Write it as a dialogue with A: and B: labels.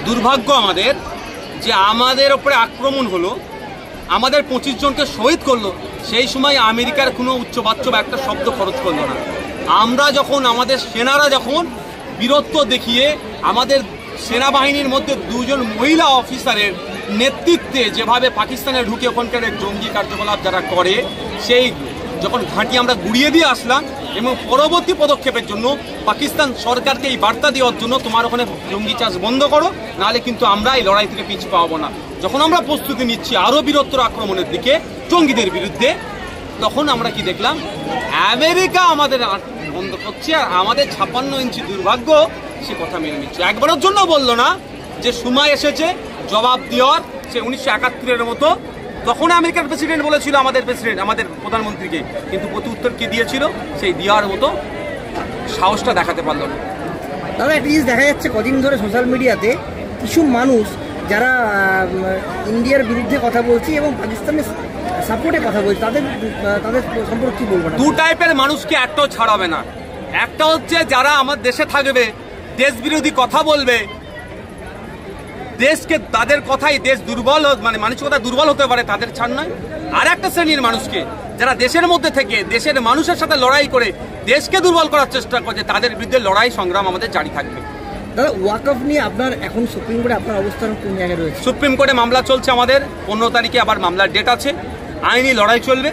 A: দুর্ভাগ্য আমাদের যে আমাদের ওপরে আক্রমণ হলো, আমাদের 25 জনকে শহীদ করলো, সেই সময় আমেরিকার কোনো উচ্চবাচ্য বা একটা শব্দ খরচ করলো না। আমরা যখন আমাদের সেনারা যখন বীরত্ব দেখিয়ে আমাদের সেনাবাহিনীর মধ্যে 2 জন মহিলা অফিসারের নেতৃত্বে যেভাবে পাকিস্তানে ঢুকে ওখানকার জঙ্গি কার্যকলাপ যারা করে, সেই যখন ঘাঁটি আমরা গুড়িয়ে দিয়ে আসলাম এবং পরবর্তী পদক্ষেপের জন্য পাকিস্তান সরকারকে এই বার্তা দেওয়ার জন্য তোমার ওখানে জঙ্গি চাষ বন্ধ করো, নাহলে কিন্তু আমরা এই লড়াই থেকে পিছু পাবো না। যখন আমরা প্রস্তুতি নিচ্ছি আরও বীরত্বর আক্রমণের দিকে জঙ্গিদের বিরুদ্ধে, তখন আমরা কি দেখলাম, আমেরিকা আমাদের বন্ধ করছে আর আমাদের 56 ইঞ্চি দুর্ভাগ্য সে কথা মেনে নিচ্ছে। একবারের জন্য বললো না যে সময় এসেছে জবাব দেওয়ার, সে 1971-এর মতো। তখন আমেরিকার প্রেসিডেন্ট বলেছিল আমাদের প্রধানমন্ত্রীকে, কিন্তু প্রতি উত্তর কি দিয়েছিল, সেই দেওয়ার মতো সাহসটা দেখাতে পারলো না।
B: দাদা, একটা জিনিস দেখা যাচ্ছে কদিন ধরে সোশ্যাল মিডিয়াতে কিছু মানুষ যারা ইন্ডিয়ার বিরুদ্ধে কথা বলছে এবং পাকিস্তানের সাপোর্টে কথা বলছে, তাদের সম্পর্কে কি বলবো?
A: 2 টাইপের মানুষকে একটাও ছাড়াবে না। একটা হচ্ছে যারা আমার দেশে থাকবে, দেশ বিরোধী কথা বলবে, দেশকে তাদের কথাই দেশ দুর্বল, মানে মানসিকতা দুর্বল হতে পারে, তাদের ছাড় নয়। আর একটা শ্রেণীর মানুষকে যারা দেশের মধ্যে থেকে দেশের মানুষের সাথে লড়াই করে দেশকে দুর্বল করার চেষ্টা করছে, তাদের বিরুদ্ধে লড়াই সংগ্রাম আমাদের জারি থাকবে।
B: দাদা, ওয়াকফ নিয়ে আপনার এখন সুপ্রিম কোর্টে আপনার অবস্থান কোন জায়গায় রয়েছে?
A: সুপ্রিম কোর্টে মামলা চলছে আমাদের, 15 তারিখে আবার মামলার ডেট আছে, আইনি লড়াই চলবে।